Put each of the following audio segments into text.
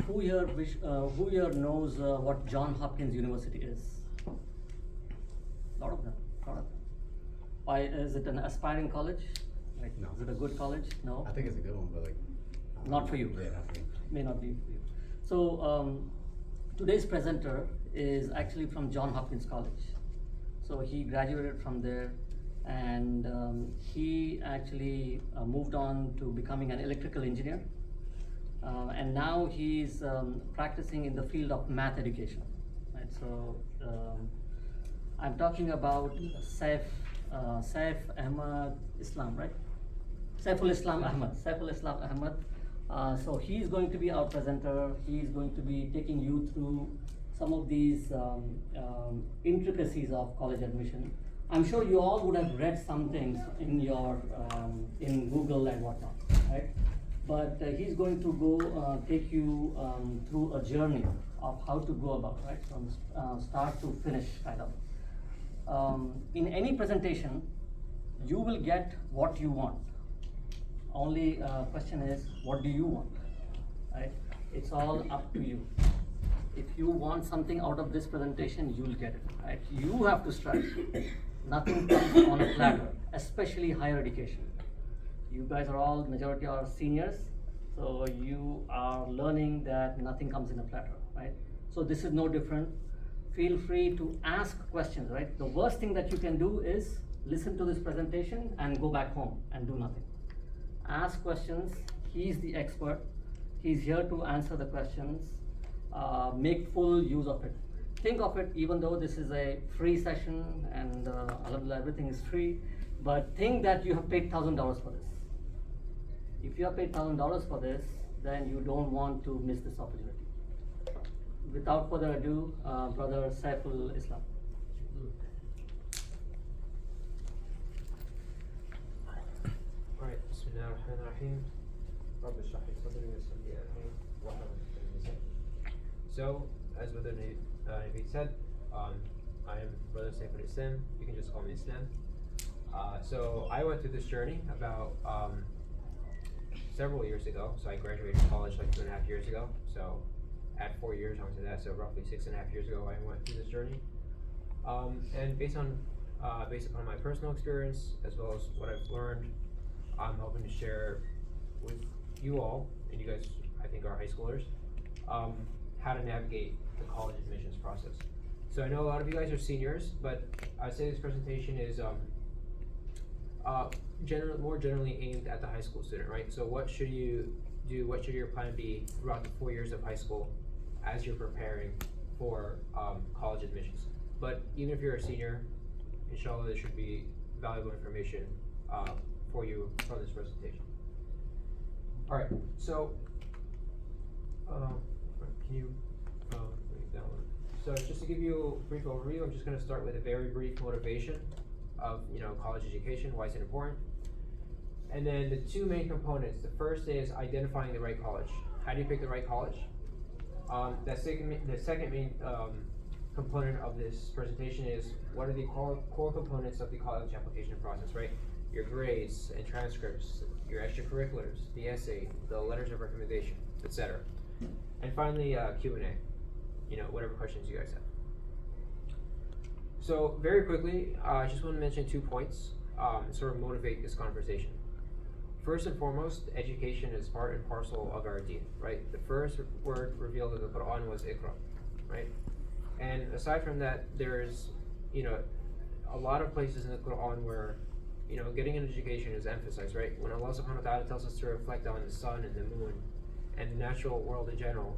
who here knows what John Hopkins University is? A lot of them. Why is it an aspiring college? Like, No. is it a good college? No. I think it's a good one, but like. Not for you. Yeah, not for me. May not be for you. So today's presenter is actually from John Hopkins College. So he graduated from there, and he actually moved on to becoming an electrical engineer. And now he's practicing in the field of math education. Right? So I'm talking about Saif Ahmad Islam, right? Saiful Islam Ahmad. So he's going to be our presenter. He's going to be taking you through some of these intricacies of college admission. I'm sure you all would have read some things in your in Google and whatnot, right? But he's going to go take you through a journey of how to go about, right, from start to finish, kind of. In any presentation, you will get what you want. Only question is, what do you want, right? It's all up to you. If you want something out of this presentation, you'll get it, right? You have to strive. Nothing comes on a platter, especially higher education. You guys are all, majority are seniors, so you are learning that nothing comes in a platter, right? So this is no different. Feel free to ask questions, right? The worst thing that you can do is listen to this presentation and go back home and do nothing. Ask questions. He's the expert. He's here to answer the questions. Make full use of it. Think of it, even though this is a free session and everything is free, but think that you have paid $1,000 for this. If you have paid $1,000 for this, then you don't want to miss this opportunity. Without further ado, Brother Saiful Islam. Alright, Bismillahirrahmanirrahim. Br.Saifol, sadri wa yassir li amri wahlul 'uqdatan min lisani. So, as Brother Naveed said, I am Brother Saiful Islam. You can just call me Islam. So I went through this journey about several years ago. So I graduated college like 2.5 years ago. So add 4 years onto that, so roughly 6.5 years ago, I went through this journey. And based upon my personal experience as well as what I've learned, I'm hoping to share with you all, and you guys, I think, are high schoolers, how to navigate the college admissions process. So I know a lot of you guys are seniors, but I'd say this presentation is more generally aimed at the high school student, right? So what should you do? What should your plan be throughout the 4 years of high school as you're preparing for college admissions? But even if you're a senior, inshallah, there should be valuable information for you from this presentation. All right, so can you bring it down? So just to give you a brief overview, I'm just going to start with a very brief motivation of college education, why is it important, and then the two main components. The first is identifying the right college. How do you pick the right college? The second main component of this presentation is what are the core components of the college application process, right? Your grades and transcripts, your extracurriculars, the essay, the letters of recommendation, etc. And finally, Q&A, whatever questions you guys have. So very quickly, I just want to mention 2 points and sort of motivate this conversation. First and foremost, education is part and parcel of our deen, right? The first word revealed in the Quran was Iqra, right? And aside from that, there's, a lot of places in the Quran where, getting an education is emphasized, right? When Allah subhanahu wa ta'ala tells us to reflect on the sun and the moon and the natural world in general,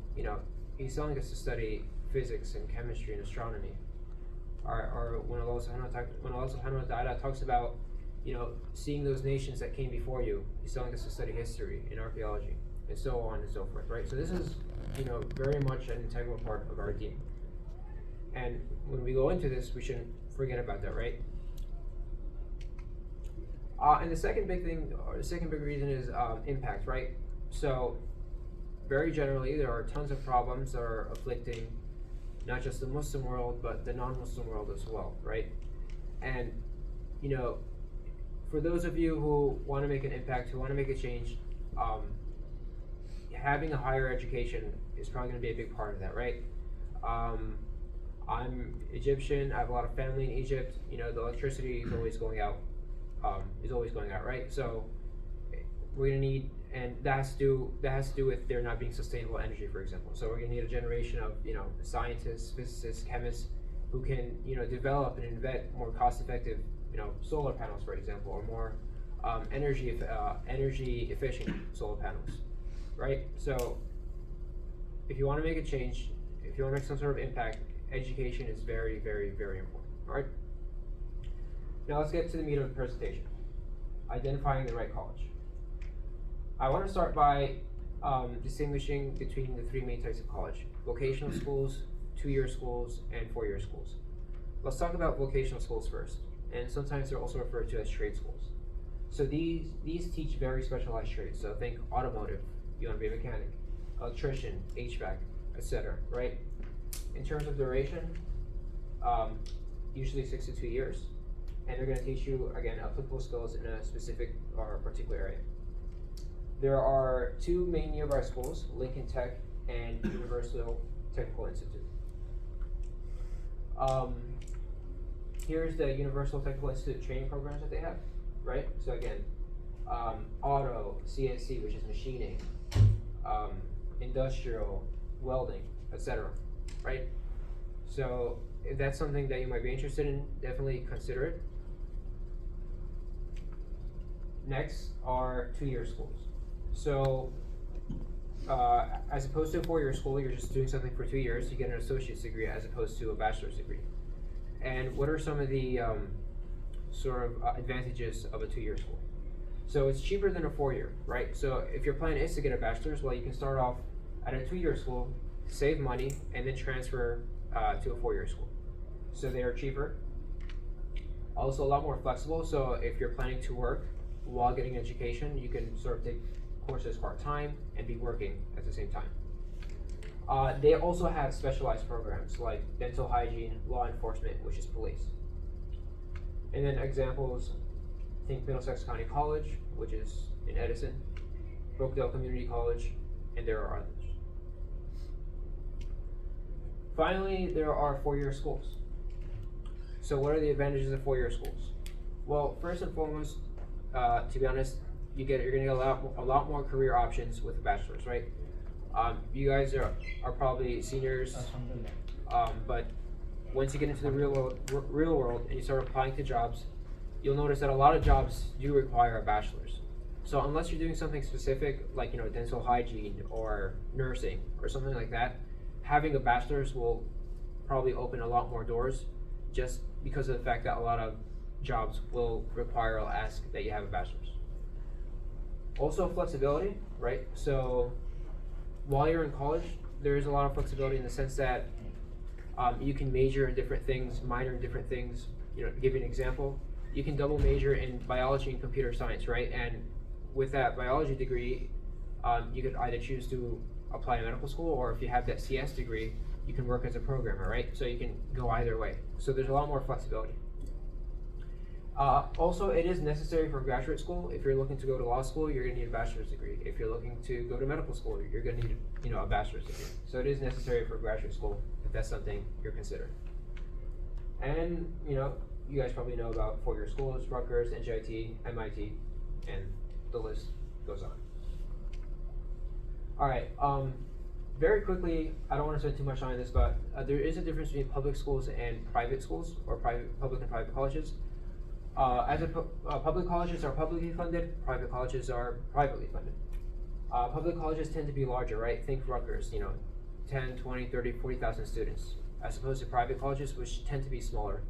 He's telling us to study physics and chemistry and astronomy. Or when Allah subhanahu wa ta'ala talks about, seeing those nations that came before you, He's telling us to study history and archaeology, and so on and so forth, right? So this is, very much an integral part of our deen. And when we go into this, we shouldn't forget about that, right? And the second big thing, or the second big reason is impact, right? So very generally, there are tons of problems that are afflicting not just the Muslim world, but the non-Muslim world as well, right? And, for those of you who want to make an impact, who want to make a change, having a higher education is probably going to be a big part of that, right? I'm Egyptian. I have a lot of family in Egypt. You know, the electricity is always going out. Right? So we're gonna need, and that has to do with there not being sustainable energy, for example. So we're gonna need a generation of scientists, physicists, chemists who can develop and invent more cost-effective solar panels, for example, or more energy efficient solar panels, right? So if you want to make a change, if you want to make some sort of impact, education is very, very, very important. All right. Now let's get to the meat of the presentation. Identifying the right college. I want to start by distinguishing between the three main types of college: vocational schools, 2-year schools, and 4-year schools. Let's talk about vocational schools first, and sometimes they're also referred to as trade schools. So these teach very specialized trades. So think automotive, you want to be a mechanic, electrician, HVAC, etc. Right? In terms of duration, usually 6 to 2 years, and they're going to teach you again applicable skills in a specific or particular area. There are 2 main nearby schools, Lincoln Tech and Universal Technical Institute. Here's the Universal Technical Institute training programs that they have, right? So again, auto, CNC, which is machining, industrial, welding, etc. Right? So if that's something that you might be interested in, definitely consider it. Next are 2-year schools. So as opposed to a 4-year school, you're just doing something for 2 years. You get an associate's degree as opposed to a bachelor's degree. And what are some of the advantages of a 2-year school? So it's cheaper than a 4-year, right? So if your plan is to get a bachelor's, well, you can start off at a 2-year school, save money, and then transfer to a 4-year school. So they are cheaper. Also a lot more flexible. So if you're planning to work while getting an education, you can sort of take courses part-time and be working at the same time. They also have specialized programs like dental hygiene, law enforcement, which is police. And then examples, think Middlesex County College, which is in Edison, Brookdale Community College, and there are others. Finally, there are 4-year schools. So what are the advantages of 4-year schools? Well, first and foremost, to be honest, you're gonna get a lot more career options with a bachelor's, right? You guys are probably seniors, but once you get into the real world and you start applying to jobs, you'll notice that a lot of jobs do require a bachelor's. So unless you're doing something specific, like dental hygiene or nursing or something like that, having a bachelor's will probably open a lot more doors, just because of the fact that a lot of jobs will require or ask that you have a bachelor's. Also flexibility, right? So while you're in college, there is a lot of flexibility in the sense that you can major in different things, minor in different things. To give you an example, you can double major in biology and computer science, right? And with that biology degree, you could either choose to apply to medical school, or if you have that CS degree, you can work as a programmer, right? So you can go either way. So there's a lot more flexibility. Also, it is necessary for graduate school. If you're looking to go to law school, you're going to need a bachelor's degree. If you're looking to go to medical school, you're going to need a bachelor's degree. So it is necessary for graduate school if that's something you're considering. And you guys probably know about 4-year schools: Rutgers, NJIT, MIT, and the list goes on. All right. Very quickly, I don't want to spend too much time on this, but there is a difference between public schools and private schools, or public and private colleges. Public colleges are publicly funded, private colleges are privately funded. Public colleges tend to be larger, right? Think Rutgers, 10, 20, 30, 40,000 students, as opposed to private colleges, which tend to be smaller.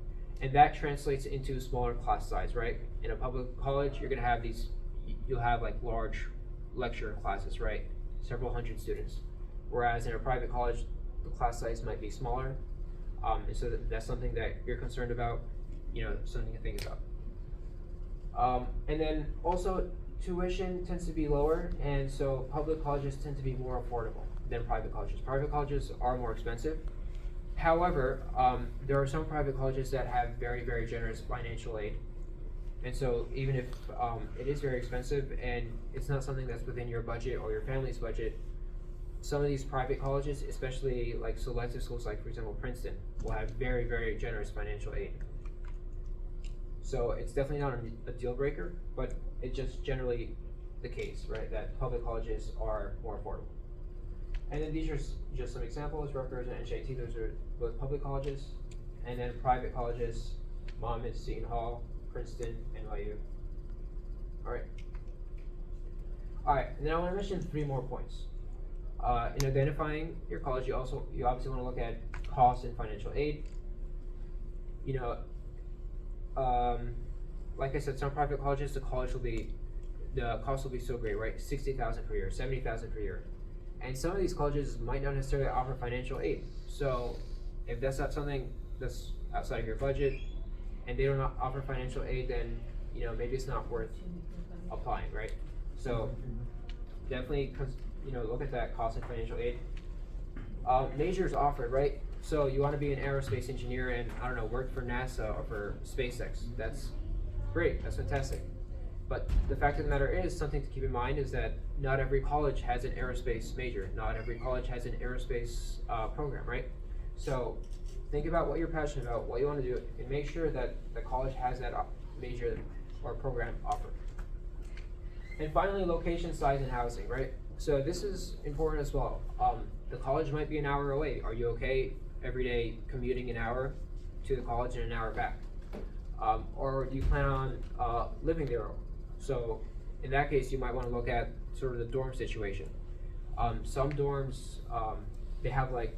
And that translates into smaller class size, right? In a public college, you're gonna have you'll have like large lecture classes, right? Several hundred students. Whereas in a private college, the class size might be smaller. And so that's something that you're concerned about, something to think about. And then also tuition tends to be lower, and so public colleges tend to be more affordable than private colleges. Private colleges are more expensive. However, there are some private colleges that have very, very generous financial aid. And so even if it is very expensive and it's not something that's within your budget or your family's budget, some of these private colleges, especially like selective schools, like for example Princeton, will have very, very generous financial aid. So it's definitely not a deal breaker, but it's just generally the case, right? That public colleges are more affordable. And then these are just some examples. Rutgers and NJT, those are both public colleges. And then private colleges, Monmouth, Seton Hall, Princeton, NYU. Alright. Alright, and then I want to mention 3 more points. In identifying your college, you obviously want to look at cost and financial aid. You know, like I said, some private colleges, the cost will be so great, right? $60,000 per year, $70,000 per year. And some of these colleges might not necessarily offer financial aid. So if that's not something that's outside of your budget and they don't offer financial aid, then maybe it's not worth applying, right? So definitely look at that cost and financial aid. Majors offered, right? So you want to be an aerospace engineer and work for NASA or for SpaceX. That's great, that's fantastic. But the fact of the matter is, something to keep in mind is that not every college has an aerospace major. Not every college has an aerospace program, right? So think about what you're passionate about, what you want to do, and make sure that the college has that major or program offered. And finally, location, size, and housing, right? So this is important as well. The college might be an hour away. Are you okay every day commuting an hour to the college and an hour back? Or do you plan on living there? So in that case, you might want to look at sort of the dorm situation. Some dorms, they have like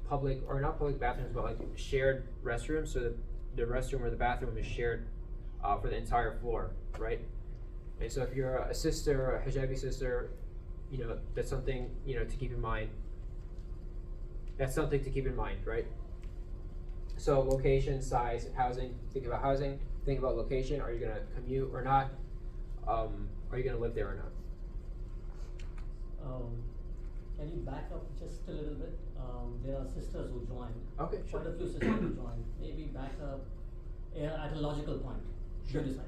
public, or not public bathrooms, but like shared restrooms. So the restroom or the bathroom is shared for the entire floor, right? And so if you're a sister, a hijabi sister, that's something, to keep in mind. That's something to keep in mind, right? So location, size, housing. Think about housing. Think about location. Are you going to commute or not? Are you going to live there or not? Can you back up just a little bit? There are sisters who joined. Okay, sure. Quite a few sisters who joined. Maybe back up at a logical point. Sure. You decide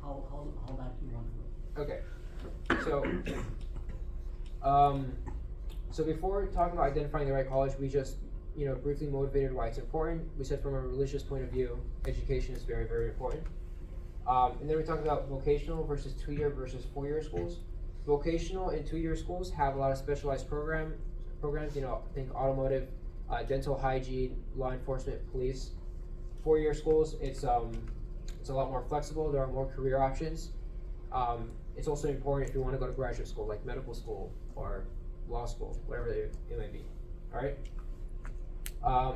how back you want to go. Okay. So before talking about identifying the right college, we just briefly motivated why it's important. We said from a religious point of view, education is very, very important. And then we talked about vocational versus 2-year versus 4-year schools. Vocational and 2-year schools have a lot of specialized programs. Think automotive, dental hygiene, law enforcement, police. 4-year schools, it's a lot more flexible. There are more career options. It's also important if you want to go to graduate school, like medical school or law school, whatever it may be. All right.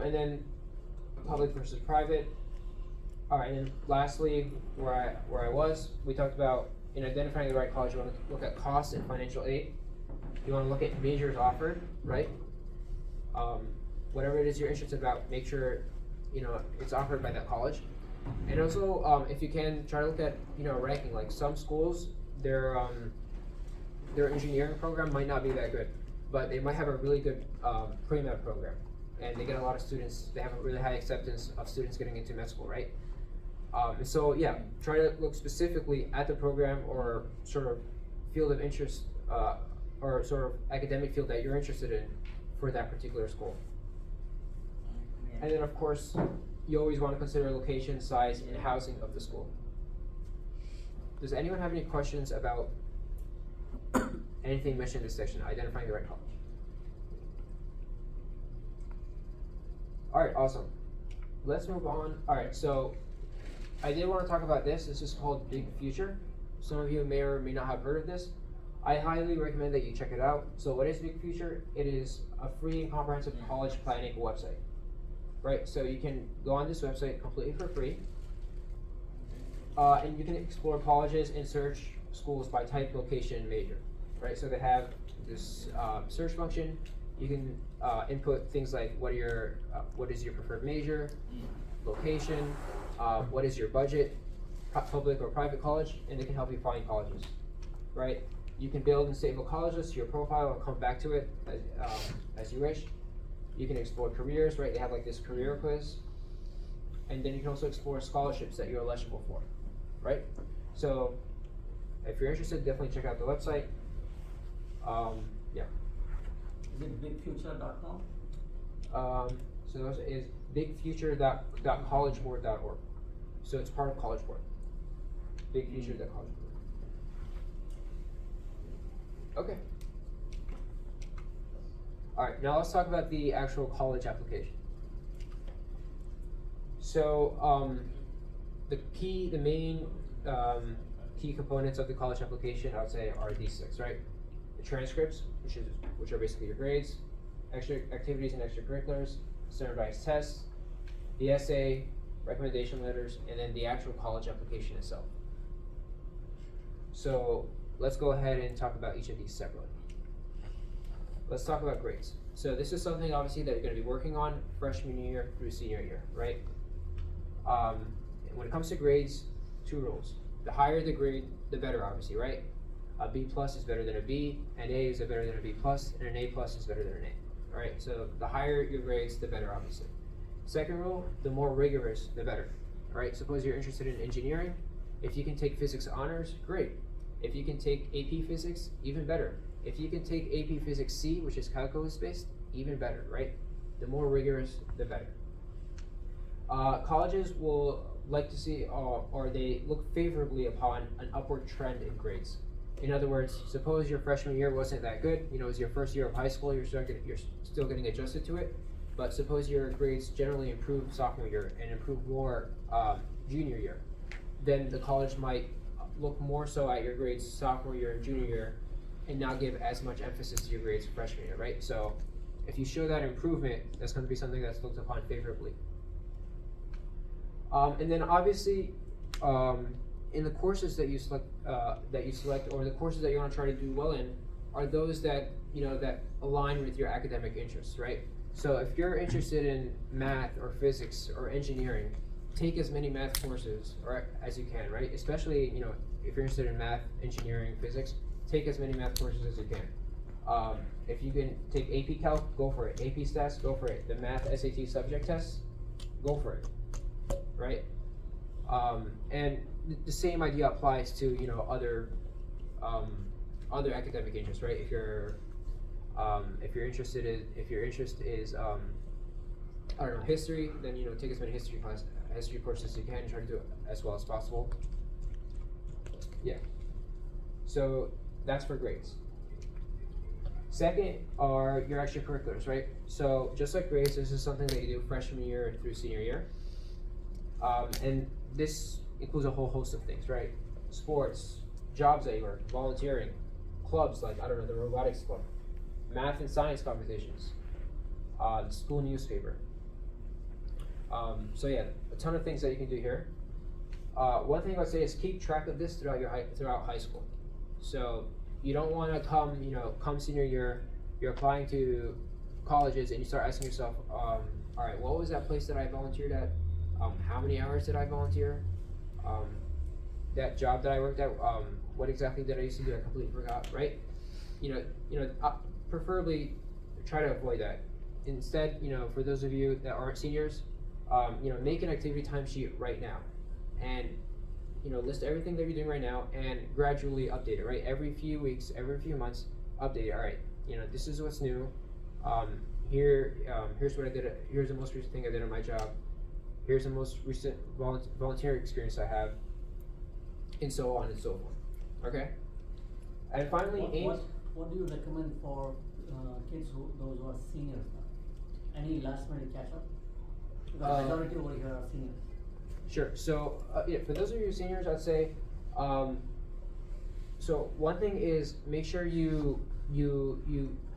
And then public versus private. All right, and then lastly, where I was, we talked about in identifying the right college, you want to look at cost and financial aid. You want to look at majors offered, right? Whatever it is you're interested about, make sure it's offered by that college. And also, if you can, try to look at ranking. Like some schools, their engineering program might not be that good, but they might have a really good pre-med program, and they get a lot of students. They have a really high acceptance of students getting into med school, right? So yeah, try to look specifically at the program or sort of field of interest or sort of academic field that you're interested in for that particular school. And then of course, you always want to consider location, size, and housing of the school. Does anyone have any questions about anything mentioned in this section, identifying the right college? Alright, awesome. Let's move on. Alright, so I did want to talk about this. This is called Big Future. Some of you may or may not have heard of this. I highly recommend that you check it out. So what is Big Future? It is a free and comprehensive college planning website. Right, so you can go on this website completely for free, and you can explore colleges and search schools by type, location, major. Right, so they have this search function. You can input things like what is your preferred major, location, what is your budget, public or private college, and they can help you find colleges. Right, you can build and save a college list to your profile and come back to it as you wish. You can explore careers, right? They have like this career quiz. And then you can also explore scholarships that you're eligible for, right? So if you're interested, definitely check out the website. Yeah. Is it bigfuture.com? So those is bigfuture.collegeboard.org. So it's part of College Board. Bigfuture.collegeboard. Okay. Alright, now let's talk about the actual college application. So the main key components of the college application, I would say, are these six, right? The transcripts, which are basically your grades, extra activities and extracurriculars, standardized tests, the essay, recommendation letters, and then the actual college application itself. So let's go ahead and talk about each of these separately. Let's talk about grades. So this is something obviously that you're going to be working on freshman year through senior year, right? When it comes to grades, two rules. The higher the grade, the better, obviously, right? A B plus is better than a B, an A is better than a B plus, and an A plus is better than an A. All right, so the higher your grades, the better, obviously. Second rule, the more rigorous, the better. All right, suppose you're interested in engineering. If you can take physics honors, great. If you can take AP physics, even better. If you can take AP Physics C, which is calculus-based, even better, right? The more rigorous, the better. Colleges will like to see, or they look favorably upon an upward trend in grades. In other words, suppose your freshman year wasn't that good, it was your first year of high school, you're still getting adjusted to it, but suppose your grades generally improve sophomore year and improve more junior year, then the college might look more so at your grades sophomore year and junior year and not give as much emphasis to your grades freshman year, right? So if you show that improvement, that's going to be something that's looked upon favorably. And then obviously, in the courses that you select, or the courses that you want to try to do well in, are those that that align with your academic interests, right? So if you're interested in math or physics or engineering, take as many math courses as you can, right? Especially if you're interested in math, engineering, physics, take as many math courses as you can. If you can take AP Calc, go for it. AP Stats, go for it. The Math SAT subject tests, go for it, right? And the same idea applies to other academic interests, right? If your interest is I don't know, history, then take as many history courses as you can and try to do it as well as possible. Yeah. So that's for grades. Second are your extracurriculars, right? So just like grades, this is something that you do freshman year through senior year. And this includes a whole host of things, right? Sports, jobs that you work, volunteering, clubs like, I don't know, the robotics club, math and science competitions, school newspaper. So yeah, a ton of things that you can do here. One thing I would say is keep track of this throughout high school. So you don't want to come senior year, you're applying to colleges and you start asking yourself, all right, what was that place that I volunteered at? How many hours did I volunteer? That job that I worked at, what exactly did I used to do? I completely forgot, right? Preferably try to avoid that. Instead, for those of you that aren't seniors, make an activity timesheet right now, and list everything that you're doing right now, and gradually update it. Right, every few weeks, every few months, update it. All right, this is what's new. Here's what I did. Here's the most recent thing I did on my job. Here's the most recent volunteer experience I have, and so on and so forth. Okay, and finally, what do you recommend for kids those who are seniors now? Any last minute catch up? The majority over here are seniors. Sure. So for those of you seniors, I'd say, so one thing is make sure you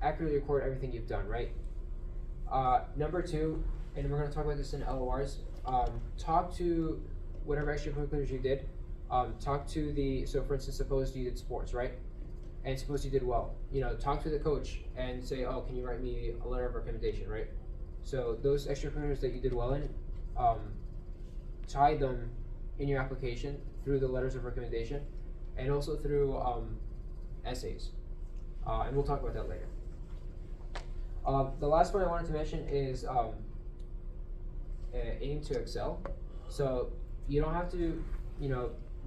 accurately record everything you've done, right? Number two, and we're going to talk about this in LORs. Talk to whatever extracurriculars you did. So for instance, suppose you did sports, right? And suppose you did well. Talk to the coach and say, oh, can you write me a letter of recommendation, right? So those extracurriculars that you did well in, tie them in your application through the letters of recommendation and also through essays. And we'll talk about that later. The last point I wanted to mention is aim to excel. So you don't have to,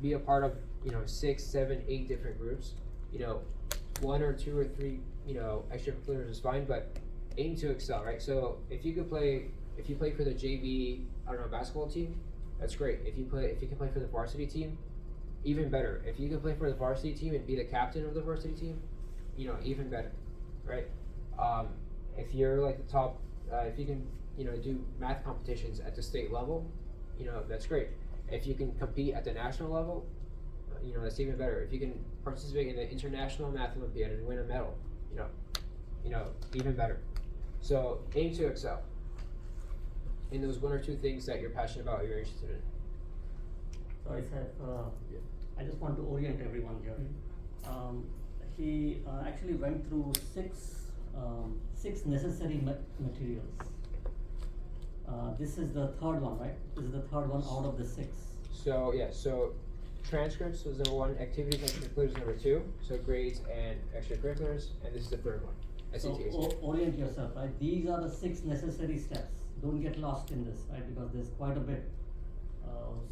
be a part of, 6, 7, 8 different groups. 1 or 2 or 3 extracurriculars is fine, but aim to excel, right? So if you play for the JV, I don't know, basketball team, that's great. If you can play for the varsity team, even better. If you can play for the varsity team and be the captain of the varsity team, even better, right? If you're like the top, if you can, do math competitions at the state level, that's great. If you can compete at the national level, that's even better. If you can participate in the International Math Olympiad and win a medal, even better. So aim to excel in those one or two things that you're passionate about or you're interested in. So I just want to orient everyone here. He actually went through six necessary materials. This is the third one, right? This is the third one out of the six. So transcripts was number one, activities and extracurriculars number two, so grades and extracurriculars, and this is the third one, SAT. So orient yourself, right? These are the six necessary steps. Don't get lost in this, right? Because there's quite a bit.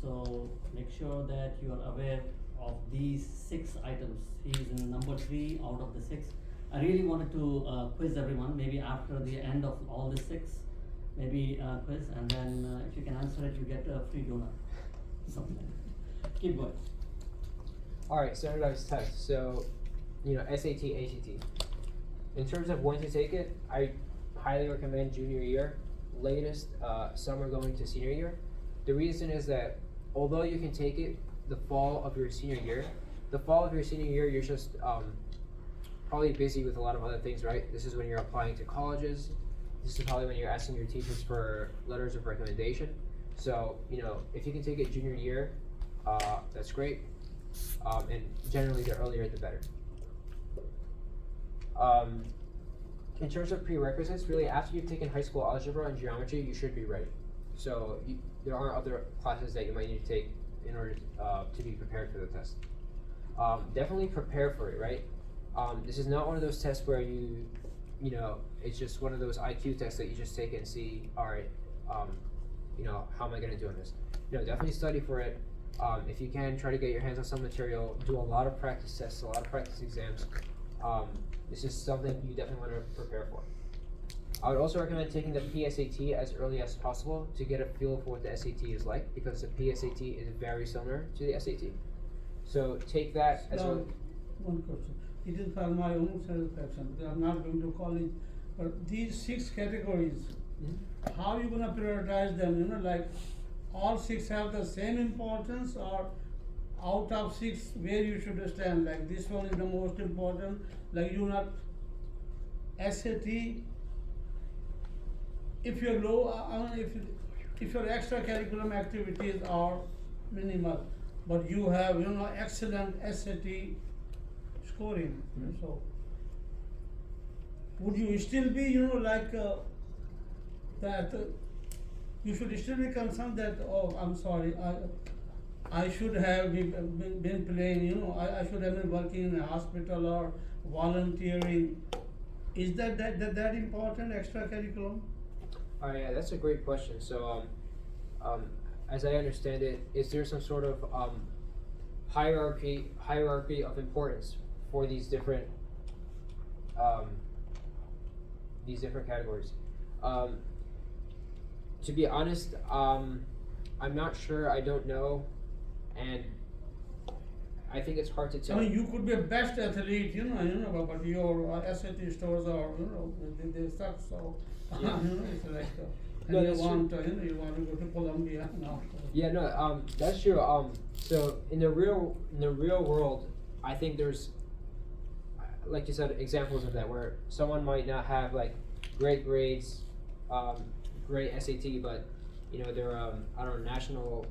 So make sure that you are aware of these six items. He's in number 3 out of the 6. I really wanted to quiz everyone, maybe after the end of all the 6, maybe quiz, and then if you can answer it, you get a free donut. Something like that. Keep going. Alright, standardized tests. So, SAT, ACT. In terms of when to take it, I highly recommend junior year, latest summer going to senior year. The reason is that although you can take it the fall of your senior year, you're just probably busy with a lot of other things, right? This is when you're applying to colleges. This is probably when you're asking your teachers for letters of recommendation. So, if you can take it junior year, that's great. And generally the earlier the better. In terms of prerequisites, really after you've taken high school algebra and geometry, you should be ready. So there are other classes that you might need to take in order to be prepared for the test. Definitely prepare for it, right? This is not one of those tests where it's just one of those IQ tests that you just take and see, alright, how am I going to do on this? Definitely study for it. If you can, try to get your hands on some material, do a lot of practice tests, a lot of practice exams. This is something you definitely want to prepare for. I would also recommend taking the PSAT as early as possible to get a feel for what the SAT is like, because the PSAT is very similar to the SAT. So take that as well. One question. It is for my own satisfaction. I'm not going to college, but these 6 categories, how are you going to prioritize them? Like all 6 have the same importance, or out of 6 where you should stand? Like this one is the most important. Like you not SAT. If you're low, if your extracurriculum activities are minimal, but you have excellent SAT scoring, so would you still be like that? You should still be concerned that, oh, I'm sorry, I should have been playing. I should have been working in a hospital or volunteering. Is that important extracurriculum? Yeah, that's a great question. So, as I understand it, is there some sort of hierarchy of importance for these different categories? To be honest, I'm not sure. I don't know, and I think it's hard to tell. You could be a best athlete, but your SAT scores are, they suck. So, Yeah. It's like, No, you want to go to Colombia now. Yeah, no, that's true. So in the real world, I think there's, like you said, examples of that where someone might not have like great grades, great SAT, but they're I don't know, national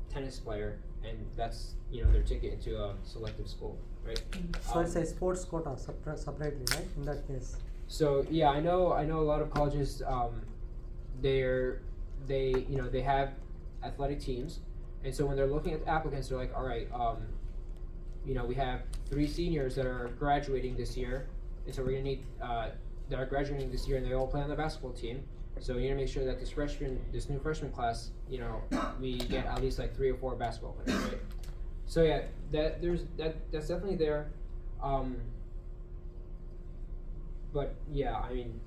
tennis player, and that's their ticket into a selective school, right? So it's a sports quota separately, right? In that case. So yeah, I know a lot of colleges. They have athletic teams, and so when they're looking at the applicants, they're like, all right, we have 3 seniors that are graduating this year, and so we're gonna need that are graduating this year, and they all play on the basketball team. So you're gonna make sure that this new freshman class, we get at least like 3 or 4 basketball players, right? So yeah, that's definitely there. But yeah, I mean,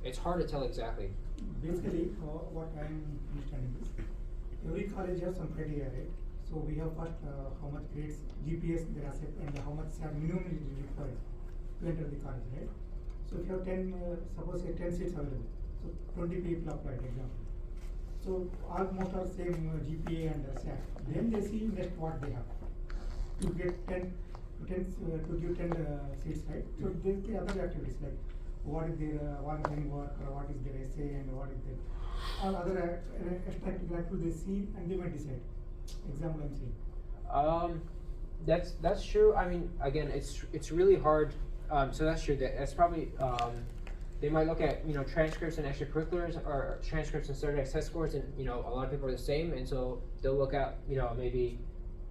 it's hard to tell exactly. Basically, what I am understanding is, every college has some criteria, right? So we have first how much grades, GPS they accept, and how much minimum is required to enter the college, right? So if you have 10, suppose say 10 seats available, so 20 people applied, example. So almost are same GPA and SAT. Then they see next what they have to get 10 to give 10 seats, right? So there's the other activities like what is their volunteering work, or what is their essay, and what is their all other extracurricular activities they see, and they might decide. Example I'm saying. That's true. I mean, again, it's really hard. So that's true. That's probably they might look at transcripts and extracurriculars or transcripts and standardized test scores, and a lot of people are the same, and so they'll look at maybe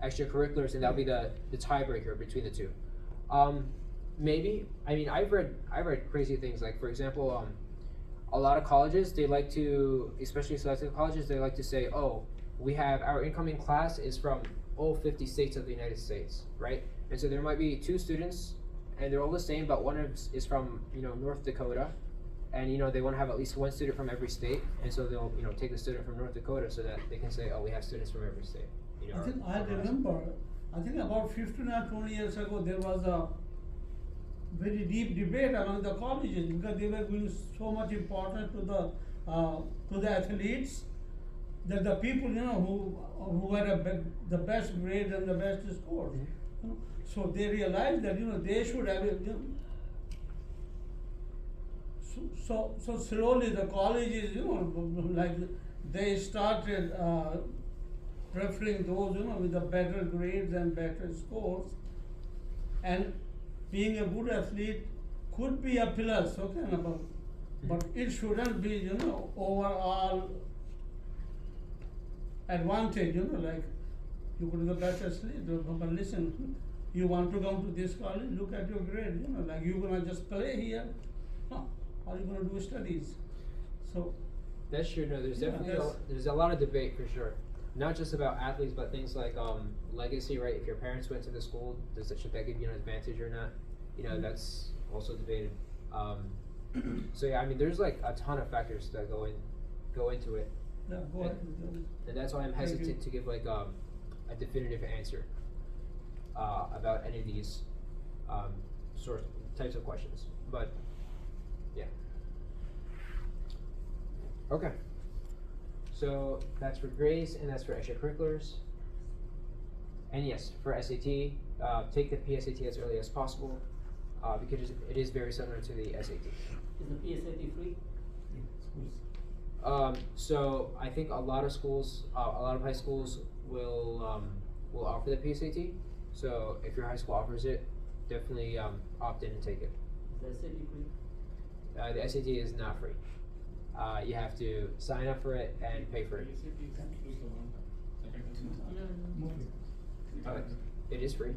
extracurriculars, and that'll be the tiebreaker between the two. Maybe. I mean, I've read crazy things, like for example, a lot of colleges, they like to, especially selective colleges, they like to say, oh, we have our incoming class is from all 50 states of the United States, right? And so there might be 2 students, and they're all the same, but one is from North Dakota, and they want to have at least 1 student from every state, and so they'll take the student from North Dakota so that they can say, oh, we have students from every state. I remember, I think about 15 or 20 years ago, there was a very deep debate among the colleges because they were giving so much importance to the athletes, that the people who had the best grades and the best scores. So they realized that they should have so slowly the colleges like they started preferring those with the better grades and better scores, and being a good athlete could be a plus, okay, but it shouldn't be overall advantage, like you could be the best athlete, but listen, you want to come to this college, look at your grade, like you're gonna just play here, how are you gonna do studies? So that's true. No, there's Yeah, definitely there's a lot of debate for sure. Not just about athletes, but things like legacy, right? If your parents went to the school, should that give you an advantage or not? That's also debated. So yeah, I mean, there's like a ton of factors that go into it. yeah, go ahead. And that's why I'm Thank you. hesitant to give like a definitive answer about any of these types of questions. But yeah. Okay. So that's for grades and that's for extracurriculars. And yes, for SAT, take the PSAT as early as possible because it is very similar to the SAT. Is the PSAT free? Schools. So I think a lot of schools, a lot of high schools will offer the PSAT. So if your high school offers it, definitely opt in and take it. Is the SAT free? The SAT is not free. You have to sign up for it and pay for it. Mostly. It is free.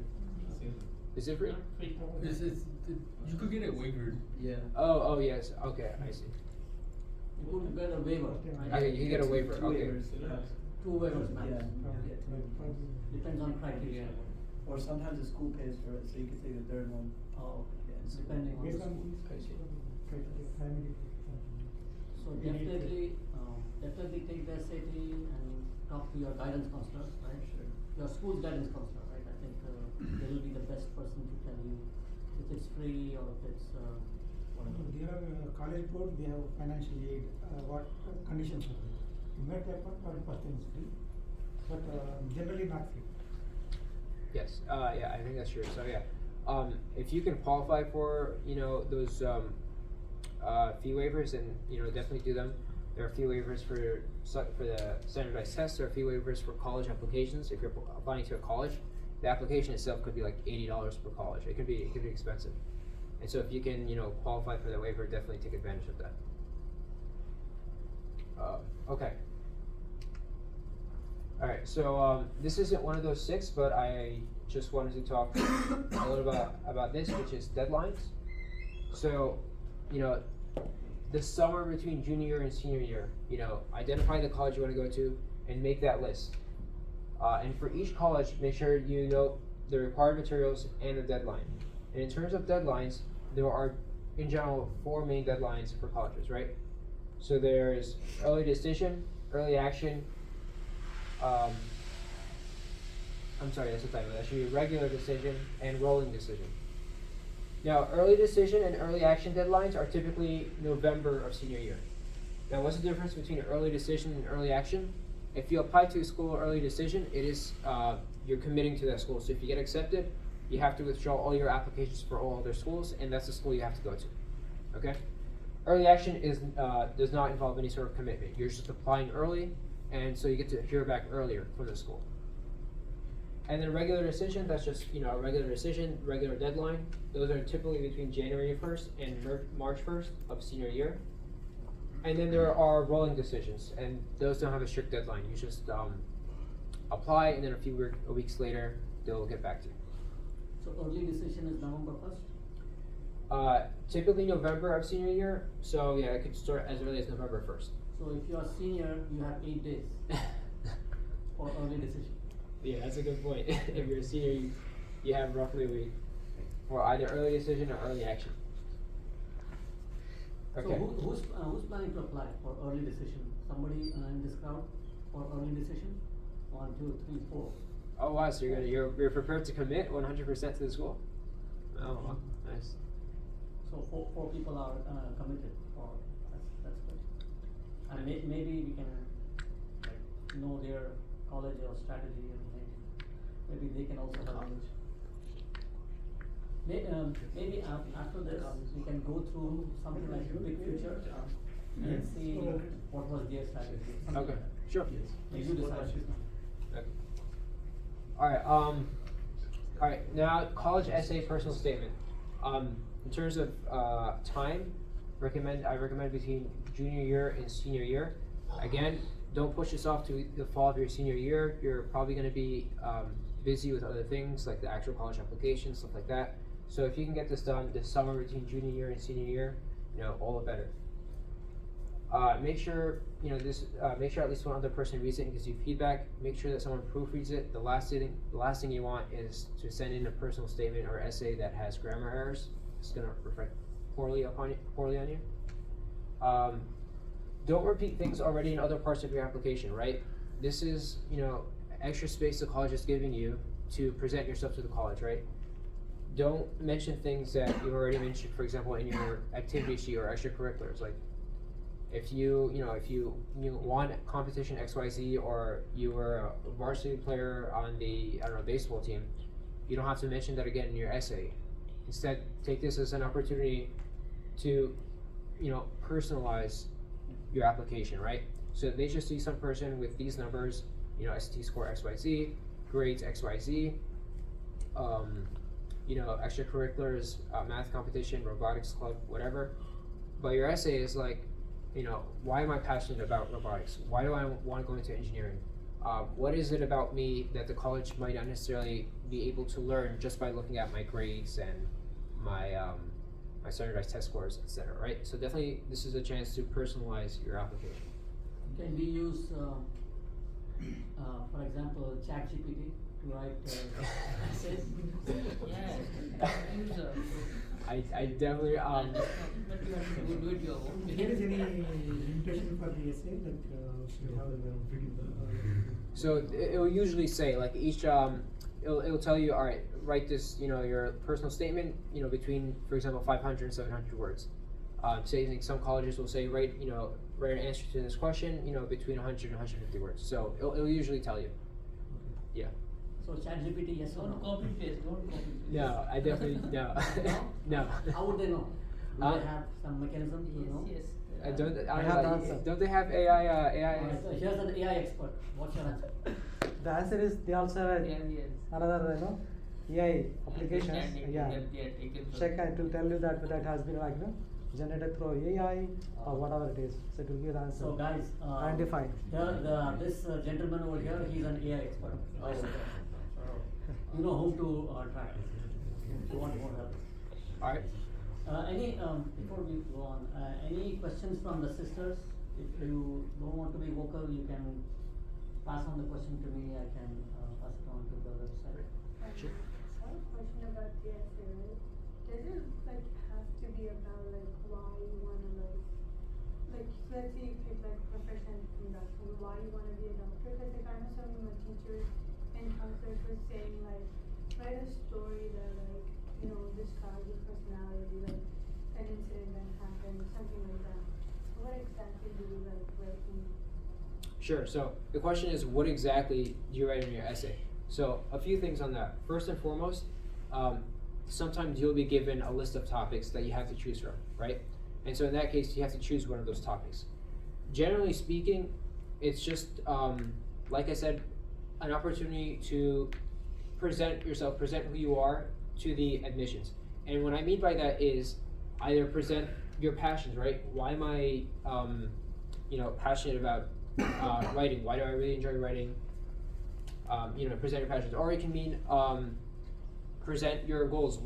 Is it free? You could get it waivered. Yeah. Oh yes. Okay, I see. You could get a waiver, right? Okay, you can get a waiver. Okay. 2 waivers max. Yeah. Depends on criteria. Or sometimes the school pays for it, so you could take the third one. Oh, Yeah, so- depending on the Based on school. criteria, primary. So definitely take the SAT and talk to your guidance counselor, right? Sure. Your school's guidance counselor, right? I think they will be the best person to tell you if it's free or if it's whatever. There are college board, they have financial aid, what conditions are there. You met that one, 40% is free, but generally not free. Yes. Yeah, I think that's true. So yeah, if you can qualify for those fee waivers, then definitely do them. There are fee waivers for the standardized tests. There are fee waivers for college applications. If you're applying to a college, the application itself could be like $80 per college. It could be expensive. And so if you can qualify for the waiver, definitely take advantage of that. Okay. All right. So this isn't one of those 6, but I just wanted to talk a little about this, which is deadlines. So, the summer between junior year and senior year, identify the college you want to go to and make that list. And for each college, make sure you know the required materials and the deadline. And in terms of deadlines, there are in general, 4 main deadlines for colleges, right? So there's early decision, early action, I'm sorry, that's a typo. That should be regular decision and rolling decision. Now, early decision and early action deadlines are typically November of senior year. Now, what's the difference between early decision and early action? If you apply to a school early decision, it is you're committing to that school. So if you get accepted, you have to withdraw all your applications for all other schools, and that's the school you have to go to. Okay? Early action is does not involve any sort of commitment. You're just applying early, and so you get to hear back earlier from the school. And then regular decision, that's just a regular decision, regular deadline. Those are typically between January 1st and March 1st of senior year. And then there are rolling decisions, and those don't have a strict deadline. You just apply, and then a few weeks later, they'll get back to you. So early decision is November 1st? Typically November of senior year, so yeah, it could start as early as November 1st. So if you are senior, you have 8 days for early decision. Yeah, that's a good point. If you're a senior, you have roughly a week for either early decision or early action. Okay. So who's planning to apply for early decision? Somebody in this crowd for early decision? 1, 2, 3, 4. Oh wow, so you're prepared to commit 100% to the school? Oh wow, nice. So four people are committed for that's good. And maybe we can know their college or strategy, and maybe they can also help. Maybe after this we can go through something like big future and see what was their strategy. something Okay, like that. sure. Maybe you decide. Okay. Alright, now college essay personal statement. In terms of time, I recommend between junior year and senior year. Again, don't push this off to the fall of your senior year. You're probably going to be busy with other things like the actual college application, stuff like that. So if you can get this done this summer between junior year and senior year, all the better. Make sure make sure at least one other person reads it and gives you feedback. Make sure that someone proofreads it. The last thing you want is to send in a personal statement or essay that has grammar errors. It's going to reflect poorly on you. Don't repeat things already in other parts of your application, right? This is, extra space the college is giving you to present yourself to the college, right? Don't mention things that you've already mentioned, for example, in your activity sheet or extracurriculars. Like, if you won competition XYZ or you were a varsity player on the, baseball team, you don't have to mention that again in your essay. Instead, take this as an opportunity to, personalize your application, right? So they just see some person with these numbers, SAT score XYZ, grades XYZ, extracurriculars, math competition, robotics club, whatever. But your essay is like, why am I passionate about robotics? Why do I want to go into engineering? What is it about me that the college might not necessarily be able to learn just by looking at my grades and my standardized test scores, etc. Right? So definitely, this is a chance to personalize your application. Can we use, for example, ChatGPT to write essays? I definitely But you have to do it your own. There is any limitation for the essay that should have So it will usually say like each it'll tell you, all right, write this, your personal statement, between, for example, 500 and 700 words. Some colleges will say write an answer to this question, between 100 and 150 words. So it'll usually tell you. Yeah. So ChatGPT, yes or no? Don't copy paste. No, I definitely no. No. How would they know? Do Huh? they have some mechanism to know? Yes. I have the answer. Don't they have AI? Alright, so here's an AI expert. What's your answer? The answer is they also have Yes. another AI applications. Understanding Yeah. that they are taken from- Check it will tell you that has been generated through AI or whatever it is. So it will give the answer. So guys, Identify. this gentleman over here, he's an AI expert. You know whom to track. If you want more help. All right. Before we go on, any questions from the sisters? If you don't want to be vocal, you can pass on the question to me. I can pass it on to the website. Sure. I have a question about the essay. does it like have to be about like why you wanna like let's say you pick like profession in doctor, why you wanna be a doctor? Because like I know some of my teachers and counselors were saying like write a story that like describes your personality, like an incident that happened, something like that. What exactly do you like write in? Sure. So the question is, what exactly do you write in your essay? So a few things on that. First and foremost, sometimes you'll be given a list of topics that you have to choose from, right? And so in that case, you have to choose one of those topics. Generally speaking, it's just, like I said, an opportunity to present yourself, present who you are to the admissions. And what I mean by that is either present your passions, right? Why am I, passionate about writing? Why do I really enjoy writing? Present your passions. Or it can mean present your goals.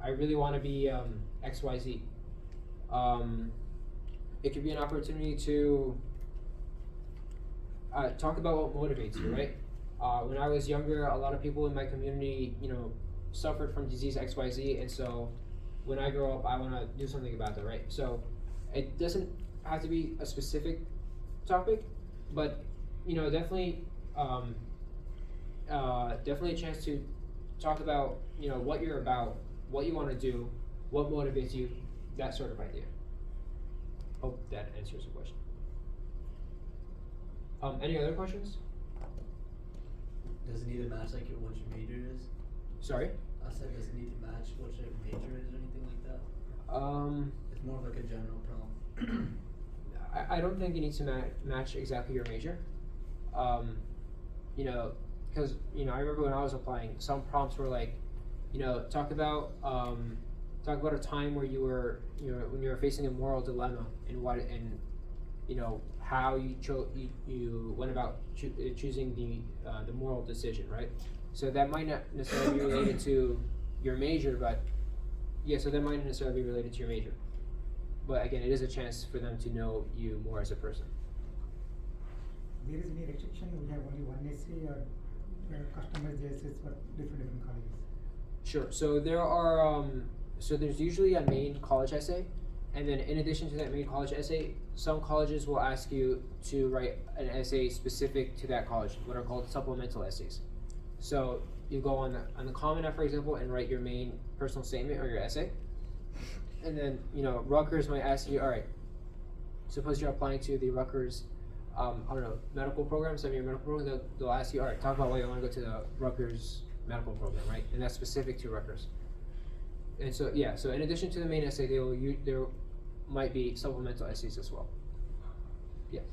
I really want to be XYZ. It could be an opportunity to talk about what motivates you, right? When I was younger, a lot of people in my community, suffered from disease XYZ, and so when I grow up, I want to do something about that, right? So it doesn't have to be a specific topic, but definitely a chance to talk about what you're about, what you want to do, what motivates you, that sort of idea. Hope that answers the question. Any other questions? Does it need to match like what your major is? Sorry? I said, does it need to match what your major is or anything like that? It's more of like a general problem. I don't think it needs to match exactly your major. Because I remember when I was applying, some prompts were like, talk about a time where you were, when you were facing a moral dilemma and how you went about choosing the moral decision, right? So that might not necessarily be related to your major, but so that might not necessarily be related to your major. But again, it is a chance for them to know you more as a person. There is any restriction? We have only one essay or customized essays for different colleges? Sure. So there are there's usually a main college essay, and then in addition to that main college essay, some colleges will ask you to write an essay specific to that college, what are called supplemental essays. So you go on the Common App, for example, and write your main personal statement or your essay. And then, Rutgers might ask you, all right, suppose you're applying to the Rutgers, medical program, 7-year medical program, they'll ask you, all right, talk about why you want to go to the Rutgers medical program, right? And that's specific to Rutgers. And so, so in addition to the main essay, there might be supplemental essays as well. Yes.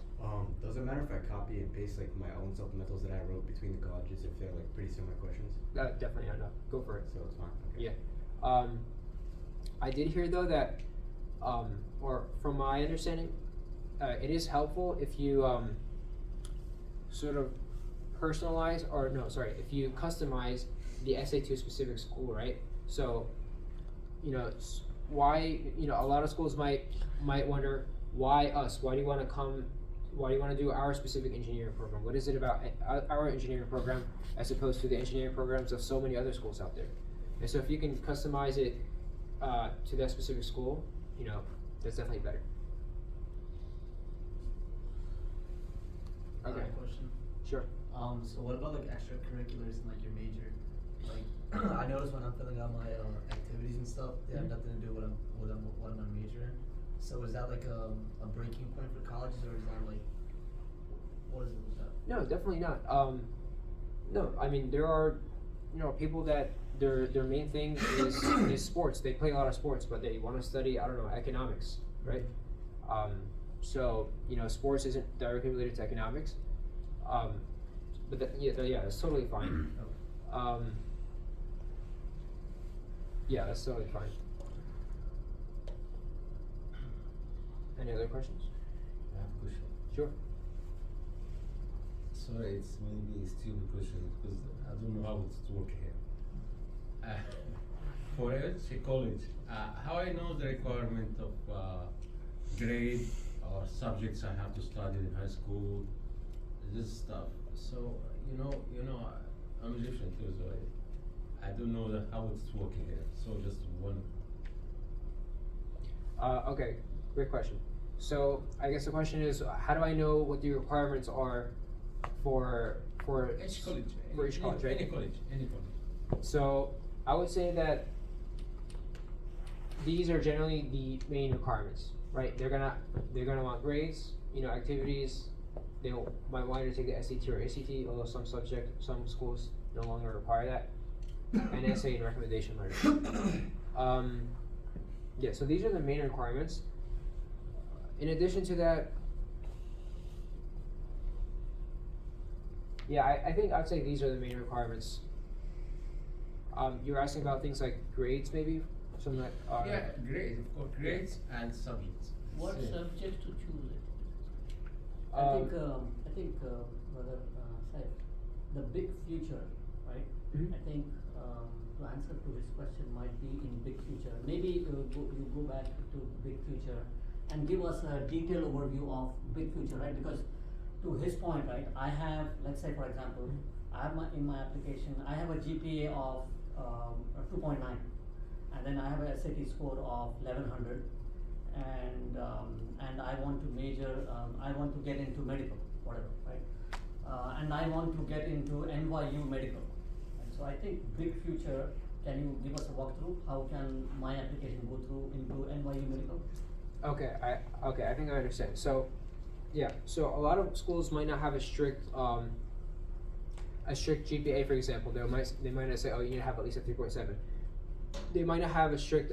Does it matter if I copy and paste like my own supplementals that I wrote between the colleges if they're like pretty similar questions? Definitely, no. Go for it. So it's fine. Okay. Yeah. I did hear though that, or from my understanding, it is helpful if you sort of personalize, if you customize the essay to a specific school, right? So, why, a lot of schools might wonder, why us? Why do you want to come? Why do you want to do our specific engineering program? What is it about our engineering program as opposed to the engineering programs of so many other schools out there? And so if you can customize it to that specific school, that's definitely better. Okay. Question. Sure. So what about like extracurriculars in like your major? Like I notice when I'm filling out my activities and stuff, they have nothing to do with what I'm majoring in. So is that like a breaking point for colleges, or is that like, what is it with that? No, definitely not. No, I mean there are, people that their main thing is sports. They play a lot of sports, but they want to study, economics, right? So sports isn't directly related to economics, but it's totally fine. That's totally fine. Any other questions? I have a question. Sure. Sorry, it's maybe a stupid question because I don't know how it's working here. For a college, how I know the requirement of grade or subjects I have to study in high school, this stuff. So I'm Egyptian too, so I don't know how it's working here. So just one. Okay, great question. So I guess the question is, how do I know what the requirements are for Each college. for each college, right? Any college. So I would say that these are generally the main requirements, right? They're gonna want grades, activities. They might want you to take the SAT or ACT, although some schools no longer require that, and essay and recommendation letter. Yeah, so these are the main requirements. In addition to that, yeah, I think I'd say these are the main requirements. You were asking about things like grades, maybe something like. Yeah, grades, of course, grades and subjects. What Same. subjects to choose it? Um, I think, brother Saif, the big future, right? Mhm. I think to answer to his question might be in big future. Maybe you go back to big future and give us a detailed overview of big future, right? Because to his point, right, I have, let's say for example, I have in my application, I have a GPA of 2.9, and then I have a SAT score of 1100, and I want to major, I want to get into medical, whatever, right? And I want to get into NYU medical. And so I think big future, can you give us a walkthrough? How can my application go through into NYU medical? Okay, I think I understand. So, yeah, so a lot of schools might not have a strict GPA, for example. They might not say, oh, you need to have at least a 3.7. They might not have a strict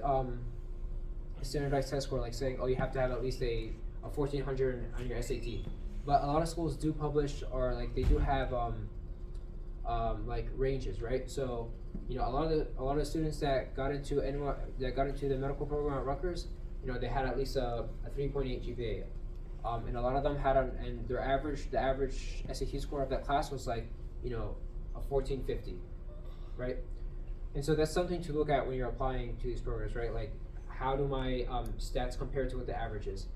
standardized test score, like saying, oh, you have to have at least a 1400 on your SAT. But a lot of schools do publish, or like they do have like ranges, right? So, a lot of the students that got into the medical program at Rutgers, they had at least a 3.8 GPA. And a lot of them had and the average SAT score of that class was like, a 1450, right? And so that's something to look at when you're applying to these programs, right? Like, how do my stats compare to what the average is?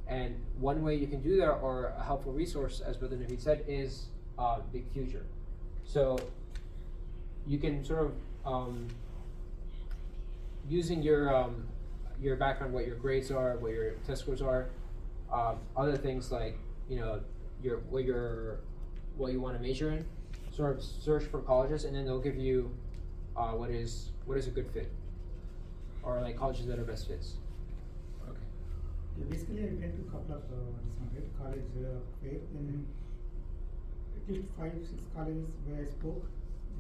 And one way you can do that, or a helpful resource, as Brother Naveed said, is Big Future. So you can sort of, using your background, what your grades are, what your test scores are, other things like what you want to major in, sort of search for colleges, and then they'll give you what is a good fit, or like colleges that are best fits. Okay. Yeah, basically, I went to a couple of college fair in at least 5-6 colleges where I spoke.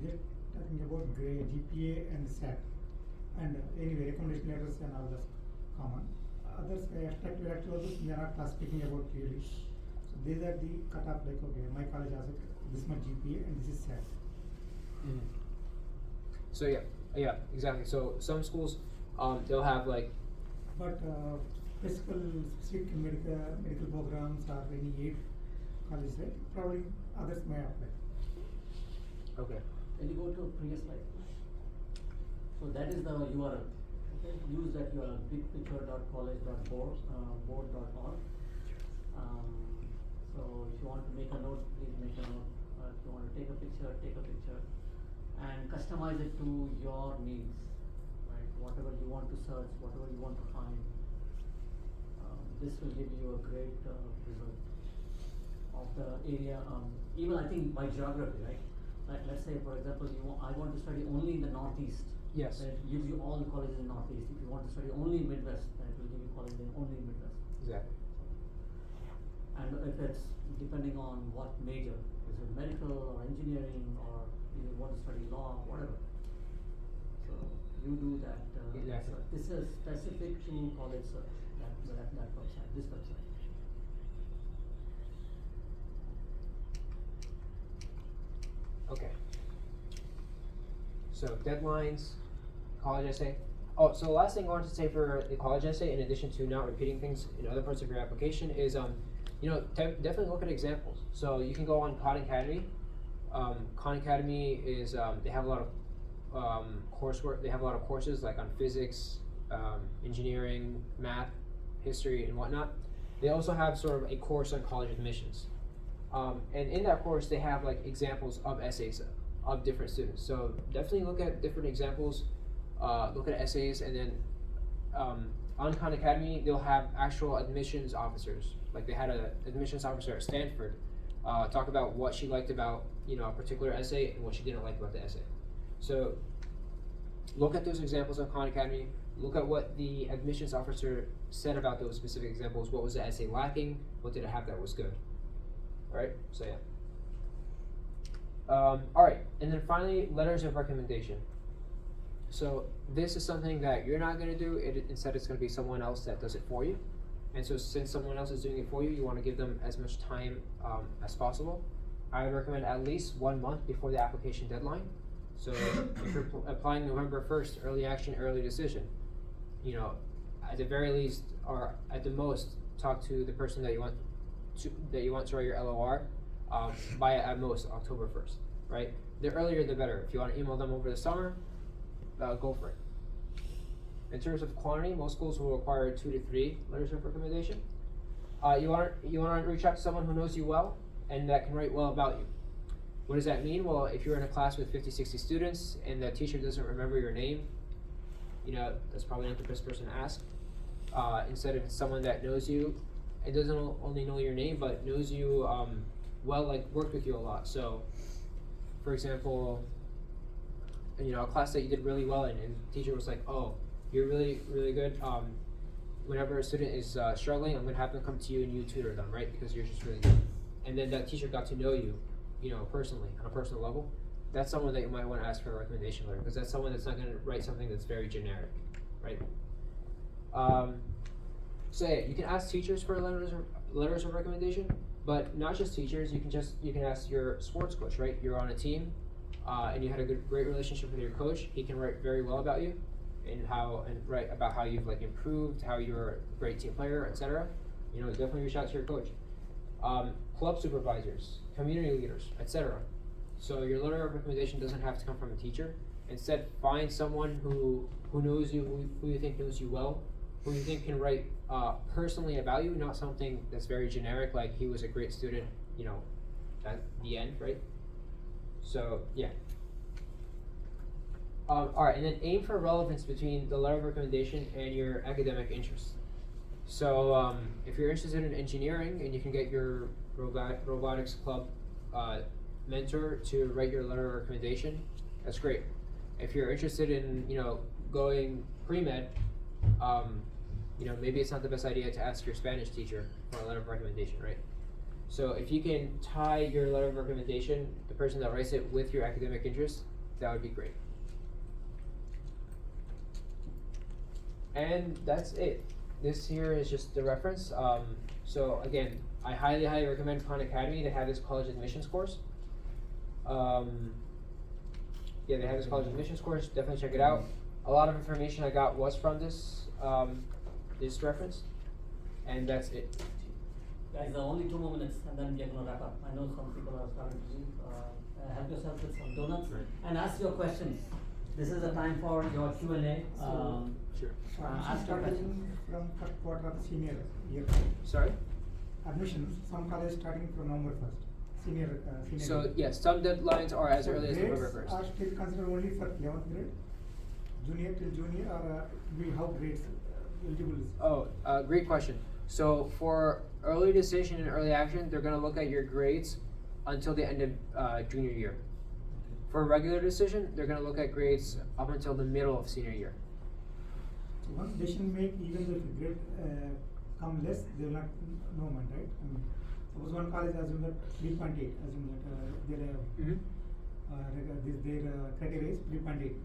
They're talking about grade, GPA and SAT, and anyway recommendation letters and all that's common. Others extractive activities they are not speaking about clearly. So these are the cutoff, like okay, my college has this much GPA and this is SAT. Mm. So yeah, exactly. So some schools, they'll have like. But specific medical programs or any aid colleges, right? Probably others may apply. Okay. Can you go to previous slide? So that is the URL. Okay, use that URL, bigpicture.college.board.org. So if you want to make a note, please make a note. If you want to take a picture, and customize it to your needs, right? Whatever you want to search, whatever you want to find. This will give you a great result of the area. Even I think by geography, right? Like let's say, for example, I want to study only in the Northeast. Yes. Then it gives you all the colleges in Northeast. If you want to study only in Midwest, then it will give you colleges in only in Midwest. Exactly. And if it's depending on what major, is it medical or engineering, or you want to study law, whatever. So you do that. Exactly. This is specific to college search. That website, this website. Okay. So deadlines, college essay. Oh, so the last thing I wanted to say for the college essay, in addition to not repeating things in other parts of your application, is definitely look at examples. So you can go on Khan Academy. Khan Academy is they have a lot of coursework. They have a lot of courses like on physics, engineering, math, history, and whatnot. They also have sort of a course on college admissions. And in that course, they have like examples of essays of different students. So definitely look at different examples, look at essays, and then on Khan Academy they'll have actual admissions officers. Like they had an admissions officer at Stanford talk about what she liked about a particular essay and what she didn't like about the essay. So look at those examples on Khan Academy. Look at what the admissions officer said about those specific examples. What was the essay lacking? What did it have that was good? All right. So yeah. All right, and then finally, letters of recommendation. So this is something that you're not going to do. Instead, it's going to be someone else that does it for you. And so since someone else is doing it for you, you want to give them as much time as possible. I would recommend at least 1 month before the application deadline. So if you're applying November 1st, early action, early decision, at the very least, or at the most, talk to the person that you want to write your LOR by at most October 1st, right? The earlier the better. If you want to email them over the summer, go for it. In terms of quantity, most schools will require 2 to 3 letters of recommendation. You want to reach out to someone who knows you well and that can write well about you. What does that mean? Well, if you're in a class with 50, 60 students and the teacher doesn't remember your name, that's probably not the best person to ask. Instead, if it's someone that knows you, it doesn't only know your name, but knows you well, like worked with you a lot. So, for example, a class that you did really well in, and the teacher was like, "Oh, you're really, really good. Whenever a student is struggling, I'm gonna have them come to you and you tutor them, right? Because you're just really good." And then that teacher got to know you, personally, on a personal level. That's someone that you might want to ask for a recommendation letter, because that's someone that's not gonna write something that's very generic, right? So yeah, you can ask teachers for letters of recommendation, but not just teachers. You can ask your sports coach, right? You're on a team, and you had a great relationship with your coach. He can write very well about you, and write about how you've improved, how you're a great team player, etc. Definitely reach out to your coach. Club supervisors, community leaders, etc. So your letter of recommendation doesn't have to come from a teacher. Instead, find someone who knows you, who you think knows you well, who you think can write personally about you, not something that's very generic, like he was a great student, at the end, right? So yeah. Alright, and then aim for relevance between the letter of recommendation and your academic interests. So if you're interested in engineering and you can get your robotics club mentor to write your letter of recommendation, that's great. If you're interested in going pre-med, maybe it's not the best idea to ask your Spanish teacher for a letter of recommendation, right? So if you can tie your letter of recommendation, the person that writes it, with your academic interests, that would be great. And that's it. This here is just the reference. So again, I highly recommend Khan Academy. They have this college admissions course. They have this college admissions course. Definitely check it out. A lot of information I got was from this reference, and that's it. Guys, only 2 more minutes and then we're going to wrap up. I know some people are starting to leave. Help yourself with some donuts and ask your questions. This is the time for your Q&A. Sure. So Ask your starting questions. from first quarter of senior year. Sorry? Admissions, some colleges starting from November 1st. Senior So year. yes, some deadlines are as So early as November grades 1st. are still considered only for 11th grade? Junior till junior, or we have grades eligible? Oh, great question. So for early decision and early action, they're going to look at your grades until the end of junior year. For regular decision, they're going to look at grades up until the middle of senior year. So once decision make, even though if the grade come less, they will not know man, right? I mean, suppose one college assume that 3.8, assume that their their criteria is 3.8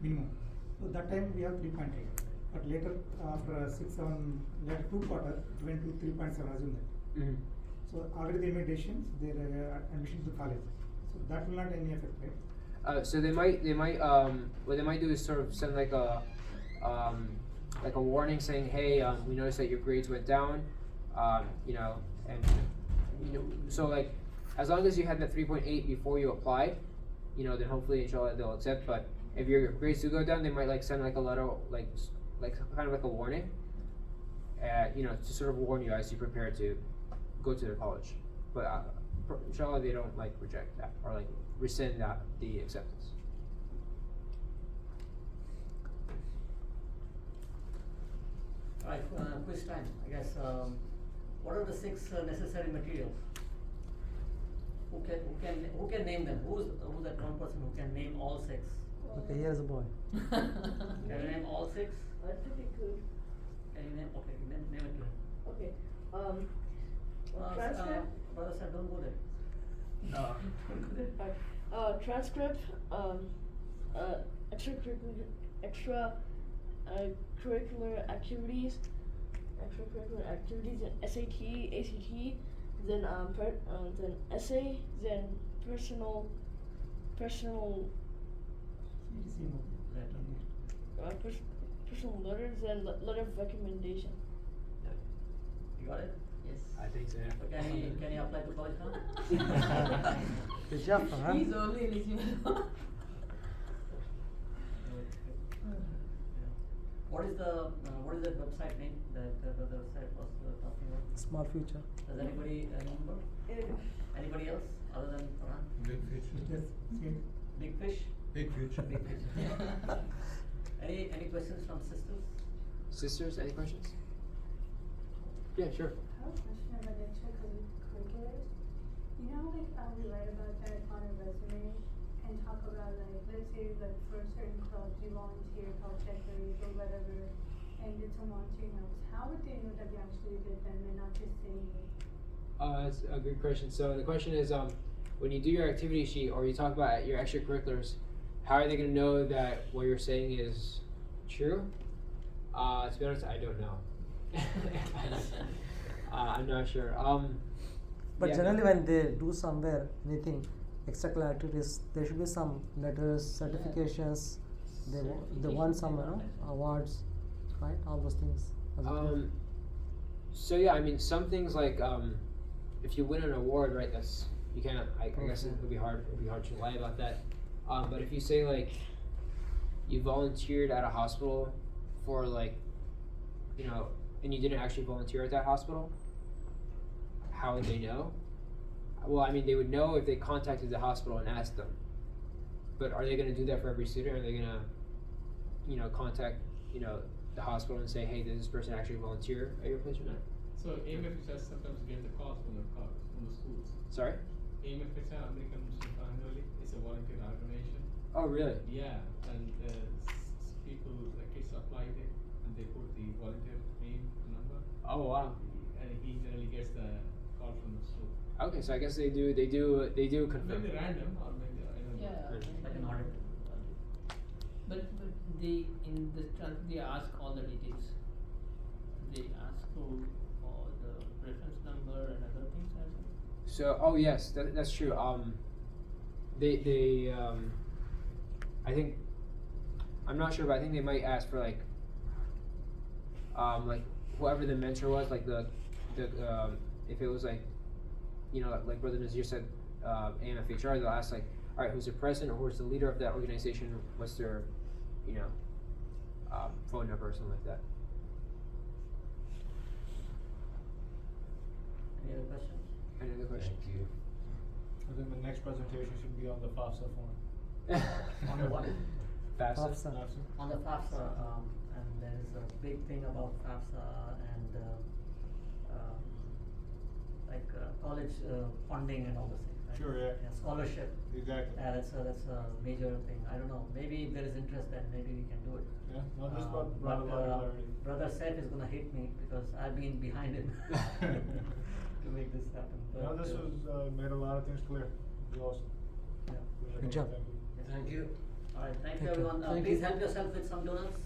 minimum. So that time we have 3.8. But later, after 2 quarters, it went to 3.7, assume that. Mm-hmm. So already they made decisions, their admission to college. So that will not have any effect, right? So they might what they might do is sort of send like a warning saying, hey, we noticed that your grades went down, so like as long as you had that 3.8 before you applied, then hopefully inshallah they'll accept. But if your grades do go down, they might send like a letter, like kind of like a warning, to sort of warn you as you prepare to go to the college. But inshallah they don't like reject that or like rescind that the acceptance. Alright, quiz time, I guess, what are the 6 necessary materials? Who can name them? Who's that one person who can name all 6? Okay, here's a boy. Can you name all 6? I think it could. Can you name, okay, name it to him. Okay. Transcript. Brother said, don't go there. No. Transcript. Extracurricular activities. Extracurricular activities and SAT, ACT, then essay, then personal personal letters and letter of recommendation. You got it? Yes. I think so. So can he apply to college now? Good job, Farhan. He's only eligible. What is that website name that the website was talking about? Small future. Does anybody remember? Anybody else other than Farhan? Big future. Big Fish? Big future. Big Fish. Any questions from sisters? Sisters, any questions? Yeah, sure. I have a question about extracurriculars. You know, like, we write about that on a resume and talk about, like, let's say, like, for a certain club, you volunteer, help decorate or whatever, and did some volunteering hours. How would they know that you actually did them and not just saying it? That's a good question. So the question is, when you do your activity sheet or you talk about your extracurriculars, how are they going to know that what you're saying is true? To be honest, I don't know. I'm not sure. But yeah, generally, when they do somewhere anything extracurricular activities, there should be some letters, certifications. They want some awards, right? All those things. So yeah, I mean, some things like if you win an award, right? That's you can't. I guess it would be hard. It would be hard to lie about that. But if you say like you volunteered at a hospital for like, and you didn't actually volunteer at that hospital, how would they know? Well, I mean, they would know if they contacted the hospital and asked them. But are they going to do that for every student? Are they going to, contact, the hospital and say, hey, did this person actually volunteer at your place or not? So AMFHS sometimes get the calls from the schools. Sorry? AMFHS, American Muslim Family, is a volunteer organization. Oh, really? Yeah, and people, like kids applied it, and they put the volunteer name, number. Oh, wow. And he generally gets the call from the school. Okay, so I guess they do confirm. Maybe random, or maybe, I don't know. Yeah. Like an audit. But they in the transcript they ask all the details. They ask for the reference number and other things as well. So, oh yes, that's true. They I think, I'm not sure, but I think they might ask for like whoever the mentor was, like the if it was like, like Brother Nazir said, AMFHR, they'll ask like, all right, who's the president or who's the leader of that organization? What's their, phone number or something like that. Any other questions? Any other questions? Thank you. I think the next presentation should be on the FAFSA form. On the what? FAFSA. On the FAFSA, and there is a big thing about FAFSA and college funding and all those things, right? Sure, yeah. Scholarship. Exactly. Yeah, that's a major thing. I don't know. Maybe if there is interest, then maybe we can do it. Yeah, no, this brought a lot of clarity. Brother Saif is gonna hate me because I've been behind him to make this happen. No, this was made a lot of things clear. It was awesome. Yeah. Good job. Thank you. All right, thank you Thank you. everyone. Thank Please you. help yourself with some donuts.